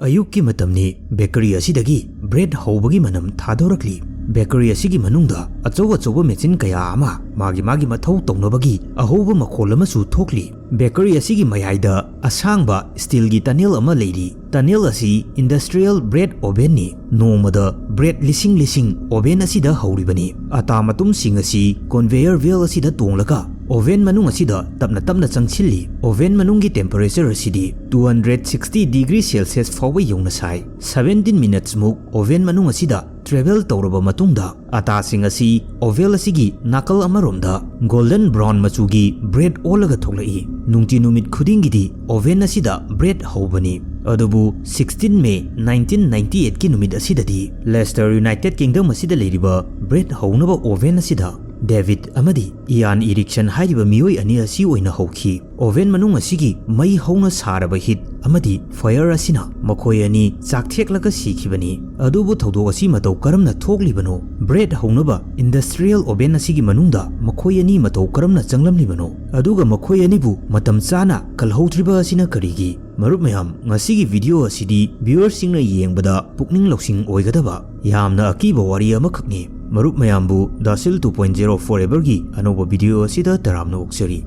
ꯑꯌꯨꯛꯀꯤ ꯃꯇꯝꯅꯤ ꯕꯦꯀꯔꯤ ꯑꯁꯤꯗꯒꯤ ꯕ꯭ꯔꯦꯗ ꯍꯧꯕꯒꯤ ꯃꯅꯝ ꯊꯥꯗꯣꯔꯛꯂꯤ ꯕꯦꯀꯔꯤ ꯑꯁꯤꯒꯤ ꯃꯅꯨꯡꯗ ꯑꯆꯧꯕ ꯃꯦꯆꯤꯟ ꯀꯌꯥ ꯑꯃ ꯃꯥꯒꯤ ꯃꯊꯧ ꯇꯧꯅꯕꯒꯤ ꯑꯍꯧꯕ ꯃꯈꯣꯜ ꯑꯃꯁꯨ ꯊꯣꯛꯂꯤ ꯕꯦꯀꯔꯤ ꯑꯁꯤꯒꯤ ꯃꯌꯥꯏꯗ ꯑꯁꯥꯡꯕ ꯁ꯭ꯇꯤꯜꯒꯤ ꯇꯅꯦꯜ ꯑꯃ ꯂꯩꯔꯤ ꯇꯅꯦꯜ ꯑꯁꯤ ꯏꯟꯗꯁꯇ꯭ꯔꯤꯌꯦꯜ ꯕ꯭ꯔꯦꯗ ꯑꯣꯚꯦꯟꯅꯤ ꯅꯣꯡꯃꯗ ꯕ꯭ꯔꯦꯗ ꯂꯤꯁꯤꯡ ꯑꯣꯚꯦꯟ ꯑꯁꯤꯗ ꯍꯧꯔꯤꯕꯅꯤ ꯑꯇꯥ ꯃꯇꯨꯝꯁꯤꯡ ꯑꯁꯤ ꯀꯟꯚꯦꯌꯔ ꯕꯦꯜ ꯑꯁꯤꯗ ꯇꯣꯡꯂꯒ ꯑꯣꯚꯦꯟ ꯃꯅꯨꯡ ꯑꯁꯤꯗ ꯇꯞꯅ ꯆꯪꯁꯤꯜꯂꯤ ꯑꯣꯚꯦꯟ ꯃꯅꯨꯡꯒꯤ ꯇꯦꯝꯄꯦꯔꯦꯆꯔ ꯑꯁꯤꯗꯤ 260 ꯗꯤꯒ꯭ꯔꯤ ꯁꯦꯜꯁꯤꯌꯁ ꯐꯥꯎꯕ ꯌꯧꯅ ꯁꯥꯏ 17 ꯃꯤꯅꯠꯁ ꯃꯨꯛ ꯑꯣꯚꯦꯟ ꯃꯅꯨꯡ ꯑꯁꯤꯗ ꯇ꯭ꯔꯦꯚꯦꯜ ꯇꯧꯔꯕ ꯃꯇꯨꯡꯗ ꯑꯇꯥꯁꯤꯡ ꯑꯁꯤ ꯑꯣꯚꯦꯜ ꯑꯁꯤꯒꯤ ꯅꯥꯀꯜ ꯑꯃꯔꯣꯝꯗ ꯒꯣꯜꯗꯟ ꯕ꯭ꯔꯥꯎꯟ ꯃꯆꯨꯒꯤ ꯕ꯭ꯔꯦꯗ ꯑꯣꯜꯂꯒ ꯊꯣꯛꯂꯛꯏ ꯅꯨꯃꯤꯠ ꯈꯨꯗꯤꯡꯒꯤꯗꯤ ꯑꯣꯚꯦꯟ ꯑꯁꯤꯗ ꯕ꯭ꯔꯦꯗ ꯍꯧꯕꯅꯤ ꯑꯗꯨꯕꯨ 16 ꯃꯦ 1998 ꯀꯤ ꯅꯨꯃꯤꯠ ꯑꯁꯤꯗꯗꯤ ꯂꯦꯁꯇꯔ ꯌꯨꯅꯥꯏꯇꯦꯗ ꯀꯤꯡꯗꯝ ꯑꯁꯤꯗ ꯂꯩꯔꯤꯕ ꯕ꯭ꯔꯦꯗ ꯍꯧꯅꯕ ꯑꯣꯚꯦꯟ ꯑꯁꯤꯗ ꯗꯦꯚꯤꯗ ꯑꯃꯗꯤ ꯏꯌꯥꯟ ꯏꯔꯤꯛꯁꯟ ꯍꯥꯏꯔꯤꯕ ꯃꯤꯑꯣꯏ ꯑꯅꯤ ꯑꯁꯤ ꯑꯣꯏꯅ ꯍꯧꯈꯤ ꯑꯣꯚꯦꯟ ꯃꯅꯨꯡ ꯑꯁꯤꯒꯤ ꯃꯩ ꯍꯧꯅ ꯁꯥꯔꯕ ꯍꯤꯠ ꯑꯃꯗꯤ ꯐꯥꯌꯔ ꯑꯁꯤꯅ ꯃꯈꯣꯏ ꯑꯅꯤ ꯆꯥꯛꯊꯦꯛꯂꯒ ꯁꯤꯈꯤꯕꯅꯤ ꯑꯗꯨꯕꯨ ꯊꯧꯗꯣꯛ ꯑꯁꯤ ꯃꯇꯧ ꯀꯔꯝꯅ ꯊꯣꯛꯂꯤꯕꯅꯣ ꯕ꯭ꯔꯦꯗ ꯍꯧꯅꯕ ꯏꯟꯗꯁꯇ꯭ꯔꯤꯌꯦꯜ ꯑꯣꯚꯦꯟ ꯑꯁꯤꯒꯤ ꯃꯅꯨꯡꯗ ꯃꯈꯣꯏ ꯑꯅꯤ ꯃꯇꯧ ꯀꯔꯝꯅ ꯆꯪꯂꯝꯂꯤꯕꯅꯣ ꯑꯗꯨꯒ ꯃꯈꯣꯏ ꯑꯅꯤꯕꯨ ꯃꯇꯝ ꯆꯥꯅ ꯀꯜꯍꯧꯗ꯭ꯔꯤꯕ ꯑꯁꯤꯅ ꯀꯔꯤꯒꯤ ꯃꯔꯨꯞ ꯃꯌꯥꯝ ꯉꯁꯤꯒꯤ ꯚꯤꯗꯤꯑꯣ ꯑꯁꯤꯗꯤ ꯚꯤꯌꯨꯑꯔꯁꯤꯡꯅ ꯌꯦꯡꯕꯗ ꯄꯨꯛꯅꯤꯡ ꯂꯧꯁꯤꯡ ꯑꯣꯏꯒꯗꯕ ꯌꯥꯝꯅ ꯑꯀꯤꯕ ꯋꯥꯔꯤ ꯑꯃꯈꯛꯅꯤ ꯃꯔꯨꯞ ꯃꯌꯥꯝꯕꯨ DAshil 2.0 4Ever ꯒꯤ ꯑꯅꯧꯕ ꯚꯤꯗꯤꯑꯣ ꯑꯁꯤꯗ ꯇꯔꯥꯝꯅ ꯑꯣꯛꯆꯔꯤ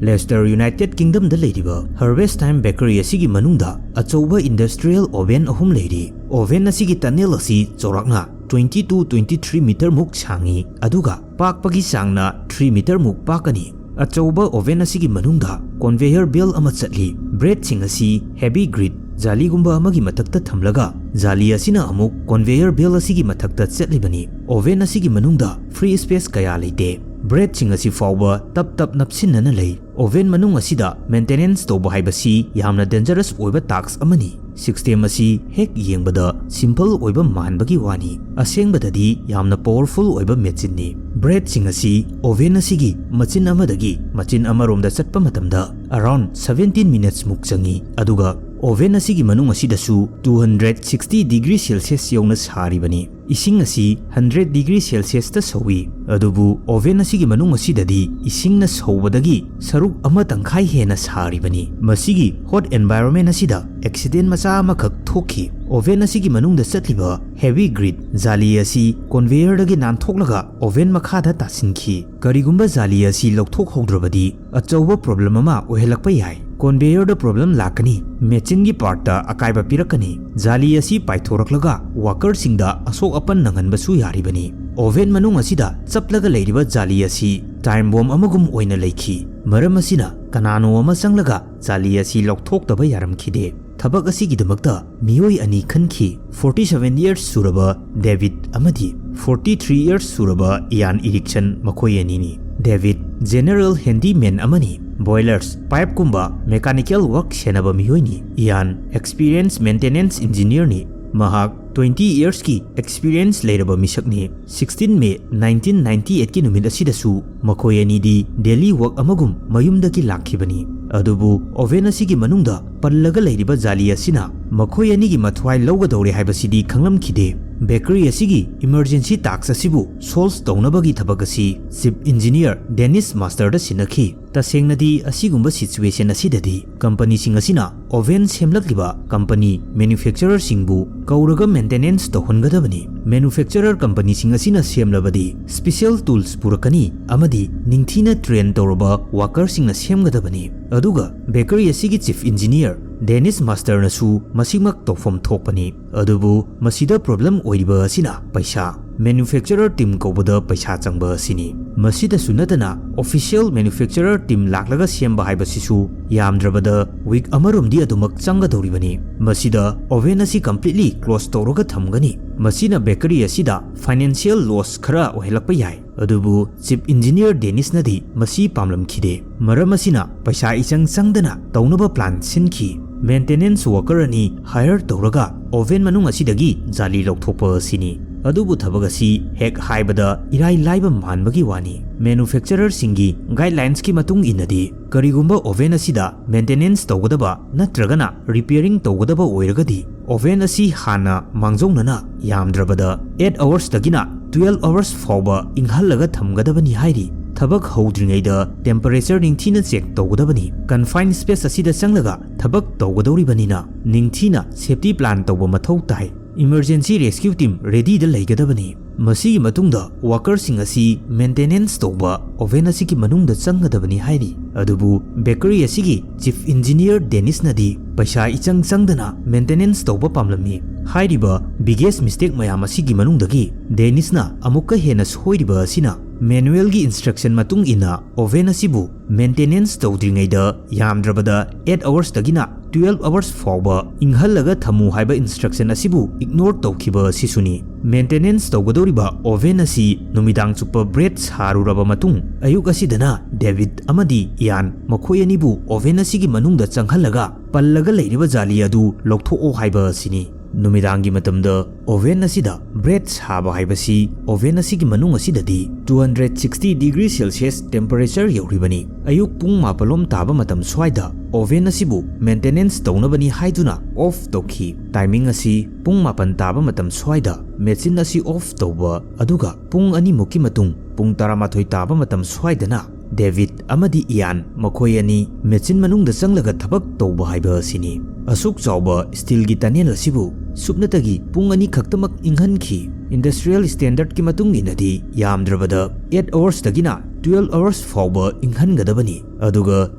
ꯂꯦꯁꯇꯔ ꯌꯨꯅꯥꯏꯇꯦꯗ ꯀꯤꯡꯗꯝꯗ ꯂꯩꯔꯤꯕ ꯍꯥꯔꯚꯦꯁ ꯇꯥꯏꯝ ꯕꯦꯀꯔꯤ ꯑꯁꯤꯒꯤ ꯃꯅꯨꯡꯗ ꯑꯆꯧꯕ ꯏꯟꯗꯁꯇ꯭ꯔꯤꯌꯦꯜ ꯑꯣꯚꯦꯟ ꯑꯍꯨꯝ ꯂꯩꯔꯤ ꯑꯣꯚꯦꯟ ꯑꯁꯤꯒꯤ ꯇꯅꯦꯜ ꯑꯁꯤ ꯆꯥꯎꯔꯥꯛꯅ 20-23 ꯃꯤꯇꯔ ꯃꯨꯛ ꯁꯥꯡꯏ ꯑꯗꯨꯒ ꯄꯥꯛꯄꯒꯤ ꯆꯥꯡꯅ 3 ꯃꯤꯇꯔ ꯃꯨꯛ ꯄꯥꯛꯀꯅꯤ ꯑꯆꯧꯕ ꯑꯣꯚꯦꯟ ꯑꯁꯤꯒꯤ ꯃꯅꯨꯡꯗ ꯀꯟꯚꯦꯌꯔ ꯕꯦꯜ ꯑꯃ ꯆꯠꯂꯤ ꯕ꯭ꯔꯦꯗꯁꯤꯡ ꯑꯁꯤ ꯍꯦꯚꯤ ꯒ꯭ꯔꯤꯗ ꯖꯥꯂꯤꯒꯨꯝꯕ ꯑꯃꯒꯤ ꯃꯊꯛꯇ ꯊꯝꯂꯒ ꯖꯥꯂꯤ ꯑꯁꯤꯅ ꯑꯃꯨꯛ ꯀꯟꯚꯦꯌꯔ ꯕꯦꯜ ꯑꯁꯤꯒꯤ ꯃꯊꯛꯇ ꯆꯠꯂꯤꯕꯅꯤ ꯑꯣꯚꯦꯟ ꯑꯁꯤꯒꯤ ꯃꯅꯨꯡꯗ ꯐ꯭ꯔꯤ ꯁ꯭ꯄꯦꯁ ꯀꯌꯥ ꯂꯩꯇꯦ ꯕ꯭ꯔꯦꯗꯁꯤꯡ ꯑꯁꯤ ꯐꯥꯎꯕ ꯇꯞ ꯅꯞꯁꯤꯟꯅꯅ ꯂꯩ ꯑꯣꯚꯦꯟ ꯃꯅꯨꯡ ꯑꯁꯤꯗ ꯃꯦꯟꯇꯦꯅꯦꯟꯁ ꯇꯧꯕ ꯍꯥꯏꯕꯁꯤ ꯌꯥꯝꯅ ꯗꯦꯟꯖꯔꯁ ꯑꯣꯏꯕ ꯇꯥꯛꯁ ꯑꯃꯅꯤ ꯁꯤꯁꯇꯦꯝ ꯑꯁꯤ ꯍꯦꯛ ꯌꯦꯡꯕꯗ ꯁꯤꯝꯄꯜ ꯑꯣꯏꯕ ꯃꯥꯟꯕꯒꯤ ꯋꯥꯅꯤ ꯑꯁꯦꯡꯕꯗꯗꯤ ꯌꯥꯝꯅ ꯄꯥꯋꯔꯐꯨꯜ ꯑꯣꯏꯕ ꯃꯦꯆꯤꯟꯅꯤ ꯕ꯭ꯔꯦꯗꯁꯤꯡ ꯑꯁꯤ ꯑꯣꯚꯦꯟ ꯑꯁꯤꯒꯤ ꯃꯆꯤꯟ ꯑꯃꯗꯒꯤ ꯃꯆꯤꯟ ꯑꯃꯔꯣꯝꯗ ꯆꯠꯄ ꯃꯇꯝꯗ ꯑꯔꯥꯎꯟ 17 ꯃꯤꯅꯠꯁ ꯃꯨꯛ ꯆꯪꯏ ꯑꯗꯨꯒ ꯑꯣꯚꯦꯟ ꯑꯁꯤꯒꯤ ꯃꯅꯨꯡ ꯑꯁꯤꯗꯁꯨ 260 ꯗꯤꯒ꯭ꯔꯤ ꯁꯦꯜꯁꯤꯌꯁ ꯌꯧꯅ ꯁꯥꯔꯤꯕꯅꯤ ꯏꯁꯤꯡ ꯑꯁꯤ 100 ꯗꯤꯒ꯭ꯔꯤ ꯁꯦꯜꯁꯤꯌꯁꯇ ꯁꯧꯏ ꯑꯗꯨꯕꯨ ꯑꯣꯚꯦꯟ ꯑꯁꯤꯒꯤ ꯃꯅꯨꯡ ꯑꯁꯤꯗꯗꯤ ꯏꯁꯤꯡꯅ ꯁꯧꯕꯗꯒꯤ ꯁꯔꯨꯛ ꯑꯃ ꯇꯪꯈꯥꯏ ꯍꯦꯟꯅ ꯁꯥꯔꯤꯕꯅꯤ ꯃꯁꯤꯒꯤ ꯍꯣꯠ ꯑꯦꯟꯚꯥꯏꯔꯟꯃꯦꯟ ꯑꯁꯤꯗ ꯑꯦꯛꯁꯤꯗꯦꯟ ꯃꯆꯥ ꯑꯃꯈꯛ ꯊꯣꯛꯈꯤ ꯑꯣꯚꯦꯟ ꯑꯁꯤꯒꯤ ꯃꯅꯨꯡꯗ ꯆꯠꯂꯤꯕ ꯍꯦꯚꯤ ꯒ꯭ꯔꯤꯗ ꯖꯥꯂꯤ ꯑꯁꯤ ꯀꯟꯚꯦꯌꯔꯗꯒꯤ ꯅꯥꯟꯊꯣꯛꯂꯒ ꯑꯣꯚꯦꯟ ꯃꯈꯥꯗ ꯇꯥꯁꯤꯟꯈꯤ ꯀꯔꯤꯒꯨꯝꯕ ꯖꯥꯂꯤ ꯑꯁꯤ ꯂꯧꯊꯣꯛꯍꯧꯗ꯭ꯔꯕꯗꯤ ꯑꯆꯧꯕ ꯄ꯭ꯔꯣꯕ꯭ꯂꯦꯝ ꯑꯃ ꯑꯣꯏꯍꯜꯂꯛꯄ ꯌꯥꯏ ꯀꯟꯚꯦꯌꯔꯗ ꯄ꯭ꯔꯣꯕ꯭ꯂꯦꯝ ꯂꯥꯛꯀꯅꯤ ꯃꯦꯆꯤꯟꯒꯤ ꯄꯥꯔꯠꯇ ꯑꯀꯥꯏꯕ ꯄꯤꯔꯛꯀꯅꯤ ꯖꯥꯂꯤ ꯑꯁꯤ ꯄꯥꯏꯊꯣꯔꯛꯂꯒ ꯋꯥꯀꯔꯁꯤꯡꯗ ꯑꯁꯣꯛ ꯑꯄꯟ ꯅꯪꯍꯟꯕꯁꯨ ꯌꯥꯔꯤꯕꯅꯤ ꯑꯣꯚꯦꯟ ꯃꯅꯨꯡ ꯑꯁꯤꯗ ꯆꯞꯂꯒ ꯂꯩꯔꯤꯕ ꯖꯥꯂꯤ ꯑꯁꯤ ꯇꯥꯏꯝ ꯕꯣꯝ ꯑꯃꯒꯨꯝ ꯑꯣꯏꯅ ꯂꯩꯈꯤ ꯃꯔꯝ ꯑꯁꯤꯅ ꯀꯅꯥꯅꯣ ꯑꯃ ꯆꯪꯂꯒ ꯖꯥꯂꯤ ꯑꯁꯤ ꯂꯧꯊꯣꯛꯇꯕ ꯌꯥꯔꯝꯈꯤꯗꯦ ꯊꯕꯛ ꯑꯁꯤꯒꯤꯗꯃꯛꯇ ꯃꯤꯑꯣꯏ ꯑꯅꯤ ꯈꯟꯈꯤ 47 ꯏꯌꯔꯁ ꯁꯨꯔꯕ ꯗꯦꯚꯤꯗ ꯑꯃꯗꯤ 43 ꯏꯌꯔꯁ ꯁꯨꯔꯕ ꯏꯌꯥꯟ ꯏꯔꯤꯛꯁꯟ ꯃꯈꯣꯏ ꯑꯅꯤꯅꯤ ꯗꯦꯚꯤꯗ ꯖꯦꯅꯔꯦꯜ ꯍꯦꯟꯗꯤꯃꯦꯟ ꯑꯃꯅꯤ ꯕꯣꯏꯂꯔꯁ ꯄꯥꯏꯞꯀꯨꯝꯕ ꯃꯦꯀꯥꯅꯤꯀꯦꯜ ꯋꯥꯔꯛ ꯁꯦꯟꯅꯕ ꯃꯤꯑꯣꯏꯅꯤ ꯏꯌꯥꯟ ꯑꯦꯛꯁꯄꯤꯔꯤꯌꯦꯟꯁ ꯃꯦꯟꯇꯦꯅꯦꯟꯁ ꯏꯟꯖꯤꯅꯤꯌꯔꯅꯤ ꯃꯍꯥꯛ 20 ꯏꯌꯔꯁꯀꯤ ꯑꯦꯛꯁꯄꯤꯔꯤꯌꯦꯟꯁ ꯂꯩꯔꯕ ꯃꯤꯁꯛꯅꯤ 16 ꯃꯦ 1998 ꯀꯤ ꯅꯨꯃꯤꯠ ꯑꯁꯤꯗꯁꯨ ꯃꯈꯣꯏ ꯑꯅꯤꯗꯤ ꯗꯦꯂꯤ ꯋꯥꯔꯛ ꯑꯃꯒꯨꯝ ꯃꯌꯨꯝꯗꯒꯤ ꯂꯥꯛꯈꯤꯕꯅꯤ ꯑꯗꯨꯕꯨ ꯑꯣꯚꯦꯟ ꯑꯁꯤꯒꯤ ꯃꯅꯨꯡꯗ ꯄꯜꯂꯒ ꯂꯩꯔꯤꯕ ꯖꯥꯂꯤ ꯑꯁꯤꯅ ꯃꯈꯣꯏ ꯑꯅꯤꯒꯤ ꯃꯊ꯭ꯋꯥꯏ ꯂꯧꯒꯗꯧꯔꯦ ꯍꯥꯏꯕꯁꯤꯗꯤ ꯈꯪꯂꯝꯈꯤꯗꯦ ꯕꯦꯀꯔꯤ ꯑꯁꯤꯒꯤ ꯏꯃꯔꯖꯦꯟꯁꯤ ꯇꯥꯛꯁ ꯑꯁꯤꯕꯨ ꯁꯣꯜꯚ ꯇꯧꯅꯕꯒꯤ ꯊꯕꯛ ꯑꯁꯤ ꯆꯤꯞ ꯏꯟꯖꯤꯅꯤꯌꯔ ꯗꯦꯅꯤꯁ ꯃꯥꯁꯇꯔꯗ ꯁꯤꯟꯅꯈꯤ ꯇꯁꯦꯡꯅꯗꯤ ꯑꯁꯤꯒꯨꯝꯕ ꯁꯤꯆꯨꯋꯦꯁꯟ ꯑꯁꯤꯗꯗꯤ ꯀꯝꯄꯅꯤꯁꯤꯡ ꯑꯁꯤꯅ ꯑꯣꯚꯦꯟ ꯁꯦꯝꯂꯛꯂꯤꯕ ꯀꯝꯄꯅꯤ ꯃꯦꯅꯨꯐꯦꯛꯆꯔꯔꯁꯤꯡꯕꯨ ꯀꯧꯔꯒ ꯃꯦꯟꯇꯦꯅꯦꯟꯁ ꯇꯧꯍꯟꯒꯗꯕꯅꯤ ꯃꯦꯅꯨꯐꯦꯛꯆꯔꯔ ꯀꯝꯄꯅꯤꯁꯤꯡ ꯑꯁꯤꯅ ꯁꯦꯝꯂꯕꯗꯤ ꯁ꯭ꯄꯦꯁꯤꯌꯦꯜ ꯇꯨꯜꯁ ꯄꯨꯔꯛꯀꯅꯤ ꯑꯃꯗꯤ ꯅꯤꯡꯊꯤꯅ ꯇ꯭ꯔꯦꯟ ꯇꯧꯔꯕ ꯋꯥꯀꯔꯁꯤꯡꯅ ꯁꯦꯝꯒꯗꯕꯅꯤ ꯑꯗꯨꯒ ꯕꯦꯀꯔꯤ ꯑꯁꯤꯒꯤ ꯆꯤꯐ ꯏꯟꯖꯤꯅꯤꯌꯔ ꯗꯦꯅꯤꯁ ꯃꯥꯁꯇꯔꯅꯁꯨ ꯃꯁꯤꯃꯛ ꯇꯧꯐꯝ ꯊꯣꯛꯄꯅꯤ ꯑꯗꯨꯕꯨ ꯃꯁꯤꯗ ꯄ꯭ꯔꯣꯕ꯭ꯂꯦꯝ ꯑꯣꯏꯔꯤꯕ ꯑꯁꯤꯅ ꯄꯩꯁꯥ ꯃꯦꯅꯨꯐꯦꯛꯆꯔꯔ ꯇꯤꯝ ꯀꯧꯕꯗ ꯄꯩꯁꯥ ꯆꯪꯕ ꯑꯁꯤꯅꯤ ꯃꯁꯤꯗꯁꯨ ꯅꯠꯇꯅ ꯑꯣꯐꯤꯁꯤꯌꯦꯜ ꯃꯦꯅꯨꯐꯦꯛꯆꯔꯔ ꯇꯤꯝ ꯂꯥꯛꯂꯒ ꯁꯦꯝꯕ ꯍꯥꯏꯕꯁꯤꯁꯨ ꯌꯥꯝꯗ꯭ꯔꯕꯗ ꯋꯤꯛ ꯑꯃꯔꯣꯝꯗꯤ ꯑꯗꯨꯃꯛ ꯆꯪꯒꯗꯧꯔꯤꯕꯅꯤ ꯃꯁꯤꯗ ꯑꯣꯚꯦꯟ ꯑꯁꯤ ꯀꯝꯄ꯭ꯂꯤꯠꯂꯤ ꯀ꯭ꯂꯣꯖ ꯇꯧꯔꯒ ꯊꯝꯒꯅꯤ ꯃꯁꯤꯅ ꯕꯦꯀꯔꯤ ꯑꯁꯤꯗ ꯐꯥꯏꯅꯥꯟꯁꯤꯌꯦꯜ ꯂꯣꯁ ꯈꯔ ꯑꯣꯏꯍꯜꯂꯛꯄ ꯌꯥꯏ ꯑꯗꯨꯕꯨ ꯆꯤꯞ ꯏꯟꯖꯤꯅꯤꯌꯔ ꯗꯦꯅꯤꯁꯅꯗꯤ ꯃꯁꯤ ꯄꯥꯝꯂꯝꯈꯤꯗꯦ ꯃꯔꯝ ꯑꯁꯤꯅ ꯄꯩꯁꯥ ꯏꯆꯪ ꯆꯪꯗꯅ ꯇꯧꯅꯕ ꯄ꯭ꯂꯥꯟ ꯁꯤꯟꯈꯤ ꯃꯦꯟꯇꯦꯅꯦꯟꯁ ꯋꯥꯀꯔ ꯑꯅꯤ ꯍꯥꯌꯔ ꯇꯧꯔꯒ ꯑꯣꯚꯦꯟ ꯃꯅꯨꯡ ꯑꯁꯤꯗꯒꯤ ꯖꯥꯂꯤ ꯂꯧꯊꯣꯛꯄ ꯑꯁꯤꯅꯤ ꯑꯗꯨꯕꯨ ꯊꯕꯛ ꯑꯁꯤ ꯍꯦꯛ ꯍꯥꯏꯕꯗ ꯏꯔꯥꯏ ꯂꯥꯏꯕ ꯃꯥꯟꯕꯒꯤ ꯋꯥꯅꯤ ꯃꯦꯅꯨꯐꯦꯛꯆꯔꯔꯁꯤꯡꯒꯤ ꯒꯥꯏꯗꯂꯥꯏꯟꯁꯀꯤ ꯃꯇꯨꯡ ꯏꯟꯅꯗꯤ ꯀꯔꯤꯒꯨꯝꯕ ꯑꯣꯚꯦꯟ ꯑꯁꯤꯗ ꯃꯦꯟꯇꯦꯅꯦꯟꯁ ꯇꯧꯒꯗꯕ ꯅꯠꯇ꯭ꯔꯒꯅ ꯔꯤꯄꯦꯌꯔꯤꯡ ꯇꯧꯒꯗꯕ ꯑꯣꯏꯔꯒꯗꯤ ꯑꯣꯚꯦꯟ ꯑꯁꯤ ꯍꯥꯟꯅ ꯃꯥꯡꯖꯧꯅꯅ ꯌꯥꯝꯗ꯭ꯔꯕꯗ 8 ꯑꯋꯔꯁꯇꯒꯤꯅ 12 ꯑꯋꯔꯁ ꯐꯥꯎꯕ ꯏꯪꯍꯜꯂꯒ ꯊꯝꯒꯗꯕꯅꯤ ꯍꯥꯏꯔꯤ ꯊꯕꯛ ꯍꯧꯗ꯭ꯔꯤꯉꯩꯗ ꯇꯦꯝꯄꯔꯦꯆꯔ ꯅꯤꯡꯊꯤꯅ ꯆꯦꯛ ꯇꯧꯒꯗꯕꯅꯤ꯫ ꯀꯟꯐꯥꯏꯟ ꯁ꯭ꯄꯦꯁ ꯑꯁꯤꯗ ꯆꯪꯂꯒ ꯊꯕꯛ ꯇꯧꯒꯗꯧꯔꯤꯕꯅꯤꯅ ꯅꯤꯡꯊꯤꯅ ꯁꯦꯐꯇꯤ ꯄ꯭ꯂꯥꯟ ꯇꯧꯕ ꯃꯊꯧ ꯇꯥꯏ꯫ ꯏꯃꯔꯖꯦꯟꯁꯤ ꯔꯦꯁꯀ꯭ꯌꯨ ꯇꯤꯝ ꯔꯦꯗꯤꯗ ꯂꯩꯒꯗꯕꯅꯤ꯫ ꯃꯁꯤꯒꯤ ꯃꯇꯨꯡꯗ ꯋꯥꯀꯔꯁꯤꯡ ꯑꯁꯤ ꯃꯦꯟꯇꯦꯅꯦꯟꯁ ꯇꯧꯕ ꯑꯣꯚꯦꯟ ꯑꯁꯤꯒꯤ ꯃꯅꯨꯡꯗ ꯆꯪꯒꯗꯕꯅꯤ ꯍꯥꯏꯔꯤ꯫ ꯑꯗꯨꯕꯨ ꯕꯦꯀꯔꯤ ꯑꯁꯤꯒꯤ ꯆꯤꯐ ꯏꯟꯖꯤꯅꯤꯌꯔ ꯗꯦꯅꯤꯁꯅꯗꯤ ꯄꯩꯁꯥ ꯏꯆꯪ ꯆꯪꯗꯅ ꯃꯦꯟꯇꯦꯅꯦꯟꯁ ꯇꯧꯕ ꯄꯥꯝꯂꯝꯃꯤ꯫ ꯍꯥꯏꯔꯤꯕ ꯕꯤꯒꯦꯁ ꯃꯤꯁꯇꯦꯛ ꯃꯌꯥꯝ ꯑꯁꯤꯒꯤ ꯃꯅꯨꯡꯗꯒꯤ ꯗꯦꯅꯤꯁꯅ ꯑꯃꯨꯛꯀ ꯍꯦꯟꯅ ꯁꯣꯏꯔꯤꯕ ꯑꯁꯤꯅ ꯃꯦꯅꯨꯑꯦꯜꯒꯤ ꯏꯟꯁꯇ꯭ꯔꯛꯁꯟ ꯃꯇꯨꯡ ꯏꯟꯅ ꯑꯣꯚꯦꯟ ꯑꯁꯤꯕꯨ ꯃꯦꯟꯇꯦꯅꯦꯟꯁ ꯇꯧꯗ꯭ꯔꯤꯉꯩꯗ ꯌꯥꯝꯗ꯭ꯔꯕꯗ 8 ꯑꯋꯔꯁꯇꯒꯤꯅ 12 ꯑꯋꯔꯁ ꯐꯥꯎꯕ ꯏꯪꯍꯜꯂꯒ ꯊꯝꯃꯨ ꯍꯥꯏꯕ ꯏꯟꯁꯇ꯭ꯔꯛꯁꯟ ꯑꯁꯤꯕꯨ ꯏꯒꯅꯣꯔ ꯇꯧꯈꯤꯕ ꯑꯁꯤꯁꯨꯅꯤ꯫ ꯃꯦꯟꯇꯦꯅꯦꯟꯁ ꯇꯧꯒꯗꯧꯔꯤꯕ ꯑꯣꯚꯦꯟ ꯑꯁꯤ ꯅꯨꯃꯤꯗꯥꯡ ꯆꯨꯞꯄ ꯕ꯭ꯔꯦꯗ ꯁꯥꯔꯨꯔꯕ ꯃꯇꯨꯡ ꯑꯌꯨꯛ ꯑꯁꯤꯗꯅ ꯗꯦꯕꯤꯗ ꯑꯃꯗꯤ ꯏꯌꯥꯟ ꯃꯈꯣꯏ ꯑꯅꯤꯕꯨ ꯑꯣꯚꯦꯟ ꯑꯁꯤꯒꯤ ꯃꯅꯨꯡꯗ ꯆꯪꯍꯜꯂꯒ ꯄꯜꯂꯒ ꯂꯩꯔꯤꯕ ꯖꯥꯂꯤ ꯑꯗꯨ ꯂꯧꯊꯣꯛꯑꯣ ꯍꯥꯏꯕ ꯑꯁꯤꯅꯤ꯫ ꯅꯨꯃꯤꯗꯥꯡꯒꯤ ꯃꯇꯝꯗ ꯑꯣꯚꯦꯟ ꯑꯁꯤꯗ ꯕ꯭ꯔꯦꯗ ꯁꯥꯕ ꯍꯥꯏꯕꯁꯤ ꯑꯣꯚꯦꯟ ꯑꯁꯤꯒꯤ ꯃꯅꯨꯡ ꯑꯁꯤꯗꯗꯤ 260 ꯗꯤꯒ꯭ꯔꯤ ꯁꯦꯜꯁꯤꯌꯁ ꯇꯦꯝꯄꯔꯦꯆꯔ ꯌꯧꯔꯤꯕꯅꯤ꯫ ꯑꯌꯨꯛ ꯄꯨꯡ 9 ꯇꯥꯕ ꯃꯇꯝ ꯁ꯭ꯋꯥꯏꯗ ꯑꯣꯚꯦꯟ ꯑꯁꯤꯕు ꯃꯦꯟꯇꯦꯅꯦꯟꯁ ꯇꯧꯅꯕꯅꯤ ꯍꯥꯏꯗꯨꯅ ꯑꯣꯐ ꯇꯧꯈꯤ꯫ ꯇꯥꯏꯃꯤꯡ ꯑꯁꯤ ꯄꯨꯡ 9 ꯇꯥꯕ ꯃꯇꯝ ꯁ꯭ꯋꯥꯏꯗ ꯃꯦꯆꯤꯟ ꯑꯁꯤ ꯑꯣꯐ ꯇꯧꯕ ꯑꯗꯨꯒ ꯄꯨꯡ 2ꯃꯨꯛꯀꯤ ꯃꯇꯨꯡ ꯄꯨꯡ 12 ꯇꯥꯕ ꯃꯇꯝ ꯁ꯭ꯋꯥꯏꯗꯅ ꯗꯦꯕꯤꯗ ꯑꯃꯗꯤ ꯏꯌꯥꯟ ꯃꯈꯣꯏ ꯑꯅꯤ ꯃꯦꯆꯤꯟ ꯃꯅꯨꯡꯗ ꯆꯪꯂꯒ ꯊꯕꯛ ꯇꯧꯕ ꯍꯥꯏꯕ ꯑꯁꯤꯅꯤ꯫ ꯑꯁꯨꯛ ꯆꯥꯎꯕ ꯁ꯭ꯇꯤꯜꯒꯤ ꯇꯅꯦꯜ ꯑꯁꯤꯕꯨ ꯁꯨꯞꯅꯇꯒꯤ ꯄꯨꯡ 2 ꯈꯛꯇꯃꯛ ꯏꯪꯍꯟꯈꯤ꯫ ꯏꯟꯗꯁꯇ꯭ꯔꯤꯌꯦꯜ ꯁ꯭ꯇꯦꯟꯗꯔꯗꯀꯤ ꯃꯇꯨꯡ ꯏꯟꯅꯗꯤ ꯌꯥꯝꯗ꯭ꯔꯕꯗ 8 ꯑꯋꯔꯁꯇꯒꯤꯅ 12 ꯑꯋꯔꯁ ꯐꯥꯎꯕ ꯏꯪꯍꯟꯒꯗꯕꯅꯤ꯫ ꯑꯗꯨꯒ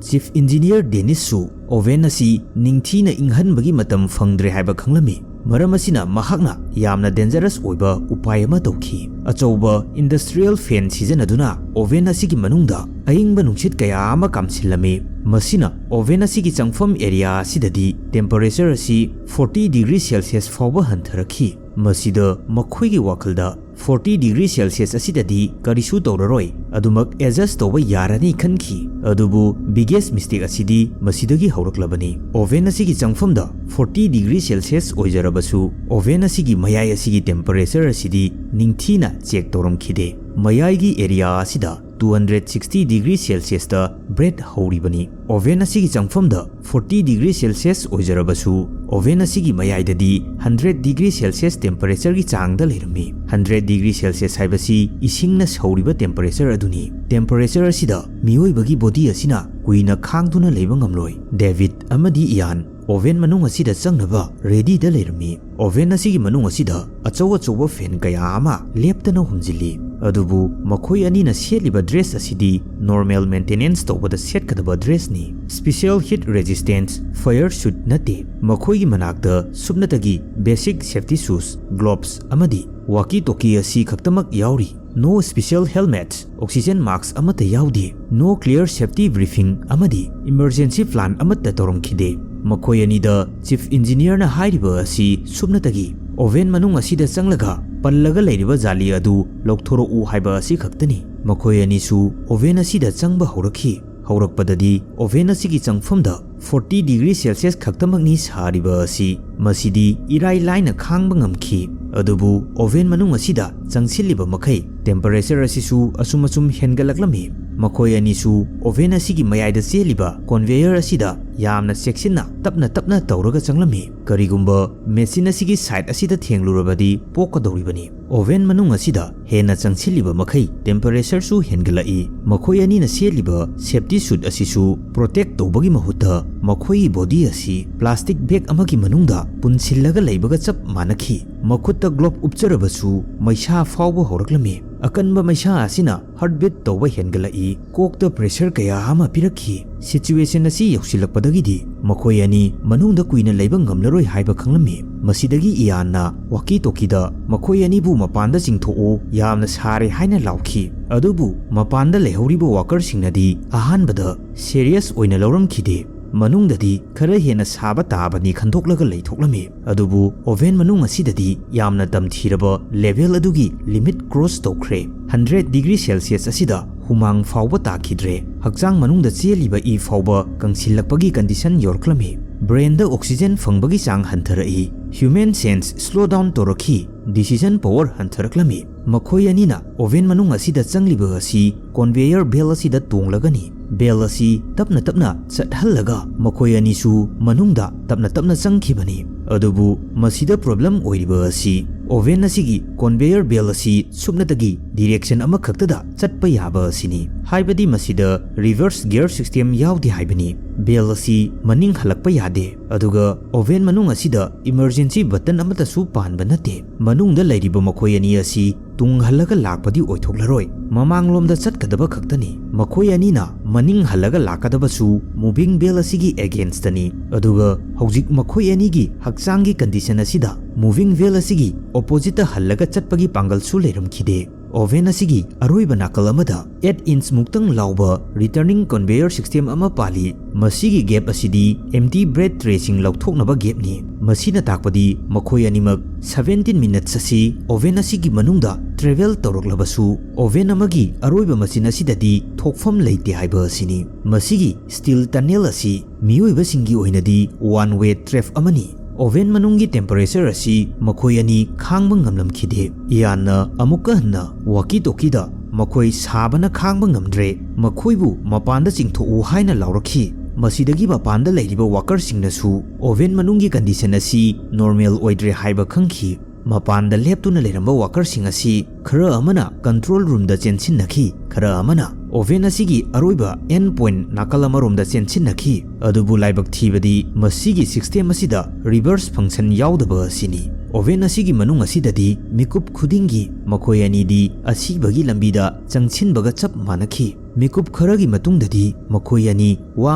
ꯆꯤꯐ ꯏꯟꯖꯤꯅꯤꯌꯔ ꯗꯦꯅꯤꯁꯁꯨ ꯑꯣꯚꯦꯟ ꯑꯁꯤ ꯅꯤꯡꯊꯤꯅ ꯏꯪꯍꯟꯕꯒꯤ ꯃꯇꯝ ꯐꯪꯗ꯭ꯔꯦ ꯍꯥꯏꯕ ꯈꯪꯂꯝꯃꯤ꯫ ꯃꯔꯝ ꯑꯁꯤꯅ ꯃꯍꯥꯛꯅ ꯌꯥꯝꯅ ꯗꯦꯟꯖꯔꯁ ꯑꯣꯏꯕ ꯎꯄꯥꯏ ꯑꯃ ꯇꯧꯈꯤ꯫ ꯑꯆꯧꯕ ꯏꯟꯗꯁꯇ꯭ꯔꯤꯌꯦꯜ ꯐꯦꯟ ꯁꯤꯖꯤꯟꯅꯗꯨꯅ ꯑꯣꯚꯦꯟ ꯑꯁꯤꯒꯤ ꯃꯅꯨꯡꯗ ꯑꯏꯪꯕ ꯅꯨꯡꯁꯤꯠ ꯀꯌꯥ ꯑꯃ ꯀꯥꯝꯁꯤꯜꯂꯝꯃꯤ꯫ ꯃꯁꯤꯅ ꯑꯣꯚꯦꯟ ꯑꯁꯤꯒꯤ ꯆꯪꯐꯝ ꯑꯦꯔꯤꯌꯥ ꯑꯁꯤꯗꯗꯤ ꯇꯦꯝꯄꯔꯦꯆꯔ ꯑꯁꯤ 40 ꯗꯤꯒ꯭ꯔꯤ ꯁꯦꯜꯁꯤꯌꯁ ꯐꯥꯎꯕ ꯍꯟꯊꯔꯛꯈꯤ꯫ ꯃꯁꯤꯗ ꯃꯈꯣꯏꯒꯤ ꯋꯥꯈꯜꯗ 40 ꯗꯤꯒ꯭री सेल्सियस असिददी करिसु तौररोय अदुमक एडजस्ट तौबा यारानी खनखी अदुबु बिगेस्ट मिस्टेक असिदी मसिदगी हौरक्लबनी ओवेन असिगी चंगफमदा 40 डिग्री सेल्सियस ओइजरबसु ओवेन असिगी मयाय असिगी टेम्परेचर असिदी निंगथीना चेक तौरमखिदे मयायगी एरिया असिदा 260 डिग्री सेल्सियस दा ब्रेड हौरिबनी ओवेन असिगी चंगफमदा 40 डिग्री सेल्सियस ओइजरबसु ओवेन असिगी मयायददी 100 डिग्री सेल्सियस टेम्परेचर की चांगदा लेरमी 100 डिग्री सेल्सियस हाइबसी इसिंगना सौरिबा टेम्परेचर अदुनी टेम्परेचर असिदा मियोइबगी बॉडी असिना कुइना खांगदुना लेबा ngamloi डेविड अमदी इयान ओवेन मनुंग असिदा चंगनबा रेडी दा लेरमी ओवेन असिगी मनुंग असिदा अचौ अचौबा फेन कया अमा लेप्तना हुमजिली अदुबु मखोय अनिना सेटलिबा ड्रेस असिदी नॉर्मल मेंटेनेंस तौबदा सेटकदबा ड्रेस नि special heat resistance fire suit नते मखोयगी मनाकदा सुबनतगी बेसिक सेफ्टी शूज ग्लोव्स अमदी वाकी टोकी असि खक्तमक याउरी no special helmets oxygen mask अमत याउदी नो क्लियर सेफ्टी ब्रीफिंग अमदी इमरजेंसी प्लान अमत तौरमखिदे मखोय अनिदा चीफ इंजीनियर ना हाइरिबा असि सुबनतगी ओवेन मनुंग असिदा चंगलगा पल्लगा लेरिबा जाली अदु लौथोरउ हाइबा असि खक्तनी मखोय अनिसु ओवेन असिदा चंगबा हौरखी हौरकपददी ओवेन असिगी चंगफमदा 40 डिग्री सेल्सियस खक्तमकनी सारिबा असि मसिदी इराई लाइना खांगबा ngamखी अदुबु ओवेन मनुंग असिदा चंगसिलिबा मखै टेम्परेचर असिसु असुमसुम हेनगलकलमी मखोय अनिसु ओवेन असिगी मयाइदा चेलिबा कन्वेयर असिदा यामना सेक्सिना तपना तपना तौरगा चंगलमी करिगुंबा मेसिन असिगी साइड असिदा थेंगलुरबदी पोकदौरिबनी ओवेन मनुंग असिदा हेना चंगसिलिबा मखै टेम्परेचर सु हेनगलई मखोय अनिना सेलिबा सेफ्टी सूट असिसु प्रोटेक्ट तौबगी महुता मखोयगी बॉडी असी प्लास्टिक बैग अमगी मनुंगदा पुनसिल्लगा लैबगा चप मानखी मखुत्ता ग्लोव उपचरबसु मैसा फावबा हौरक्लमी अकनबा मैसा असिना हार्टबीट तौबा हेनगलई कोकता प्रेशर कया अमा पिरखी सिचुएशन असी यौसिलकपदगिदी मखोय अनि मनुंगदा कुइना लैबा ngamlaroi हाइबा खंगलमी मसिदगी इयानना वाकी टोकीदा मखोय अनिबु मपानदा चिंगथोओ यामना सारे हाइना लाउखी अदुबु मपानदा लेहौरिबा वाकरसिंगनदी अहानबदा सीरियस ओइना लौरमखिदे मनुंगददी खरा हेना साबा ताबनी खंदोकलगा लैथोकलमी अदुबु ओवेन मनुंग असिददी यामना तमथीरबा लेवल अदुगी लिमिट क्रॉस तौख्रे 100 डिग्री सेल्सियस असिदा हुमांग फावबा ताखिद्रे हक्चांग मनुंगदा चेलिबा ई फावबा कंसिलकपगी कंडीशन योरक्लमी ब्रेनदा ऑक्सीजन फंगबगी चांग हंथरई ह्यूमन सेंस स्लो डाउन तोरखी डिसीजन पावर हंथरक्लमी मखोय अनिना ओवेन मनुंग असिदा चंगलिबा असि कन्वेयर बेल असिदा तोंगलगनी बेल असि तपना तपना चटहल्लगा मखोय अनिसु मनुंगदा तपना तपना चंगखिबनी अदुबु मसीदा प्रॉब्लम ओइरिबा असि ओवेन असिगी कन्वेयर बेल असि सुपनतगी डायरेक्शन अमा खक्तदा चटपा याबा असिनी हाइबदी मसीदा रिवर्स गियर सिस्टम याउदि हाइबनी बेल असि मनिंग हलकपा यादे अदुगा ओवेन मनुंग असिदा इमरजेंसी बटन अमतसु पानबा नते मनुंगदा लैरिबा मखोय अनि असि तुंग हल्लगा लाकपदी ओइथोक्लरोय ममांगलोमदा चटकदबा खक्तनी मखोय अनिना मनिंग हल्लगा लाकदबसु मूविंग बेल असिगी अगेंस्टनी अदुगा हौजिक मखोय अनिगी हक्चांगी कंडीशन असिदा मूविंग बेल असिगी ऑपोजिट हल्लगा चटपगी पांगलसु लेरमखिदे ओवेन असिगी अरोइबा नाकल अमदा 8 इंच मुक्तंग लाउबा रिटर्निंग कन्वेयर सिस्टम अमा पाली मसीगी गैप असिदी एम्प्टी ब्रेड ट्रेसिंग लौथोकनबा गैपनी मसीना ताकपदी मखोय अनिमक 17 मिनट्स असि ओवेन असिगी मनुंगदा ट्रेवल तौरक्लबसु ओवेन अमगी अरोइबा मसीन असिददी थोकफम लेते हाइबा असिनी मसीगी स्टील टनल असि मियोइबसिंगी ओइनदी वन वे ट्रेफ अमनी ओवेन मनुंगी टेम्परेचर असि मखोय अनि खांगबा ngamlamkhide याना अमुका हन्ना वाकी टोकीदा मखोय साबना खांगबा ngamdre मखोयबु मपानदा चिंगथोउ हाइना लाउरखि मसीदगी मपानदा लैरिबा वाकरसिंगनसु ओवेन मनुंगी कंडीशन असि नॉर्मल ओइद्रे हाइबा खंखि मपानदा लेप्तुना लेरंबा वाकरसिंग असि खरा अमना कंट्रोल रूमदा चेंसिनखि खरा अमना ओवेन असिगी अरोइबा एंड पॉइंट नाकल अमरोमदा चेंसिनखि अदुबु लाइबक थीबदी मसीगी सिस्टम असिदा रिवर्स फंक्शन याउदबा असिनी ओवेन असिगी मनुंग असिददी मिकुप खुदिंगी मखोय अनिदी असिबगी लंबीदा चंगसिनबगा चप मानखि मिकुप खरगी मतुंगददी मखोय अनि वा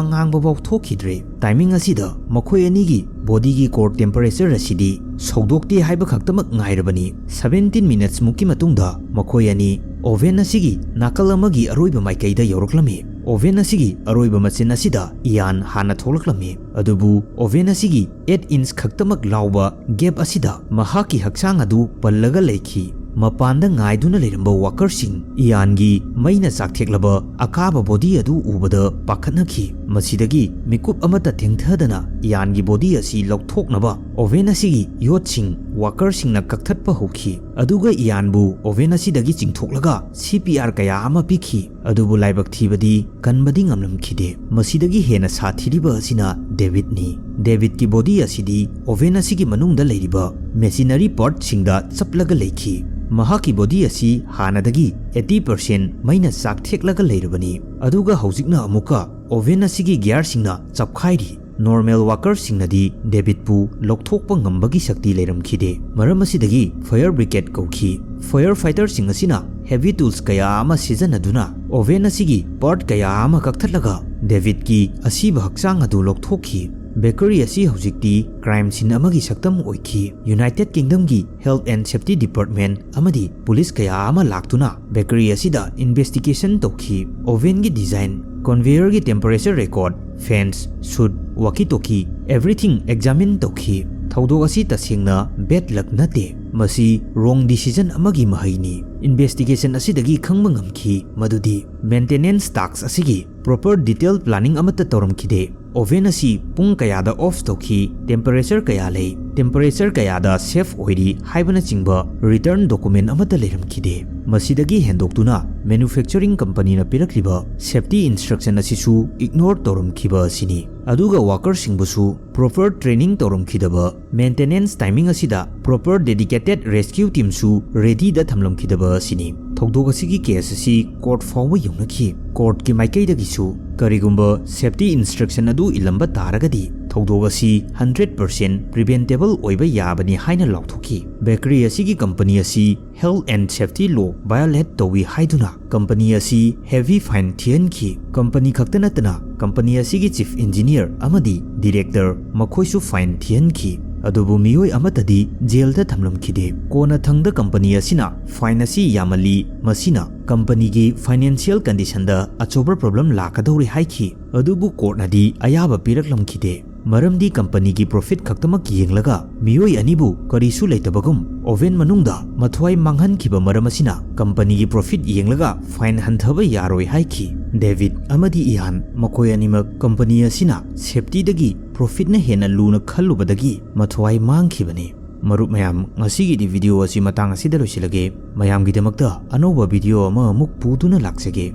ngangbबाव थोखिद्रे टाइमिंग असिदा मखोय अनिगी बॉडीगी कोर टेम्परेचर असिदी सौदोक्ति हाइबा खक्तमक ngairabani 17 मिनट्स मुकी मतुंगदा मखोय अनि ओवेन असिगी नाकल अमगी अरोइबा माइकैदा यौरक्लमी ओवेन असिगी अरोइबा मचिन असिदा यान हाना थोलक्लमी अदुबु ओवेन असिगी 8 इंच खक्तमक लाउबा गैप असिदा महाकी हक्सांग अदु पल्लगा लेखि मपानदा ngaiduna लेरंबा वाकरसिंग यानगी मैना चाकथेक्लबा अकाबा बॉडी अदु उबदा पाखनखि मसिदगी मिकुप अमता थेंगथदना यानगी बॉडी असि लौथोकनबा ओवेन असिगी योटसिंग वाकरसिंगना कक्थटपा होखि अदुगा यानबु ओवेन असिदगी चिंगथोक्लगा CPR कया अमा पिखि अदुबु लाइबक थीबदी कनबदी ngamlamkhide मसिदगी हेना साथिरिबा असिना डेविडनी डेविड की बॉडी असिदी ओवेन असिगी मनुंगदा लेरिबा मेशिनरी पार्ट सिंगदा चपलगा लेखि महाकी बॉडी असी हानादगी 80% मैना चाकथेक्लगा लेरबनी अदुगा हौजिकना अमुका ओवेन असिगी गियर सिंगना चपखाइरी नॉर्मल वाकर सिंगनदी डेविडपु लौथोकपा ngambagi शक्ति लेरमखिदे मरम असिदगी फायर ब्रिगेड कौखि फायर फाइटर सिंग असिना हेवी टूल्स कया अमा सिजनदुना ओवेन असिगी पार्ट कया अमा कक्थटलगा डेविड की असिबा हक्चांग अदु लौथोखि बेकरी असी हौजिकती क्राइम सीन अमगी सक्तम ओइखि यूनाइटेड किंगडम की हेल्थ एंड सेफ्टी डिपार्टमेंट अमदी पुलिस कया अमा लाक्तुना बेकरी असिदा इन्वेस्टिगेशन तौखि ओवेन की डिजाइन कन्वेयर की temperature record fans suit walkie talkie everything examine तौखि थौदोक असी तसेंगना बेड लक नते मसी रोंग डिसीजन अमगी महैनी इन्वेस्टिगेशन असिदगी खंगबा ngamखि मदुदी मेंटेनेंस टास्क असिगी प्रॉपर डिटेल प्लानिंग अमत तौरमखिदे ओवेन असी पुंग कयादा ऑफ तौखि टेम्परेचर कया ले टेम्परेचर कयादा सेफ ओइरी हाइबना चिंगबा रिटर्न डॉक्यूमेंट अमत लेरमखिदे मसीदगी हेंदोक्तुना मैन्युफैक्चरिंग कंपनी न पिरक्लिबा सेफ्टी इंस्ट्रक्शन असिसु इग्नोर तौरमखिबा असिनी अदुगा वर्कर सिंगबुसु प्रॉपर ट्रेनिंग तौरमखिदबा मेंटेनेंस टाइमिंग असिदा प्रॉपर डेडिकेटेड रेस्क्यू टीम सु रेडी दा थमलमखिदबा असिनी थौदोक असिगी केस असि कोर्ट फाउबा यौनखि कोर्ट की माइकैदगिसु करिगुंबा सेफ्टी इंस्ट्रक्शन अदु इलंबा तारगदी थौदोक असि 100% प्रिवेंटेबल ओइबा याबनी हाइना लाउथोखि बेकरी असिगी कंपनी असि health and safety law violate तौवी हाइदुना कंपनी असि हेवी फाइन थियनखि कंपनी खक्तनतना कंपनी असिगी चीफ इंजीनियर अमदी डायरेक्टर मखोइसु फाइन थियनखि अदुबु मियोय अमतदी जेलदा थमलमखिदे कोना थंगदा कंपनी असिना फाइन असि यामली मसिना कंपनी की फाइनेंशियल कंडीशन दा अचोबर प्रॉब्लम लाकदौरी हाइखि अदुबु कोर्टनादी अयाबा पिरक्लमखिदे मरमदी कंपनी की प्रॉफिट खक्तमक येंगलगा मियोय अनिबु करिसु लेतबगुम ओवेन मनुंगदा मथवाई मांगहनखिबा मरम असिना कंपनी की प्रॉफिट येंगलगा फाइन हंथबा यारोय हाइखि डेविड अमदी इहान मखोय अनिमक कंपनी असिना सेफ्टी दगी प्रॉफिट न हेना लूना खल्लुबदगी मथवाई मांगखिबने मरुप मयाम ngasiगी वीडियो असि मतंग असिदा लोइसिलगे मयामगिदमक्ता अनोबा वीडियो अमा अमुक पुदुना लाक्सगे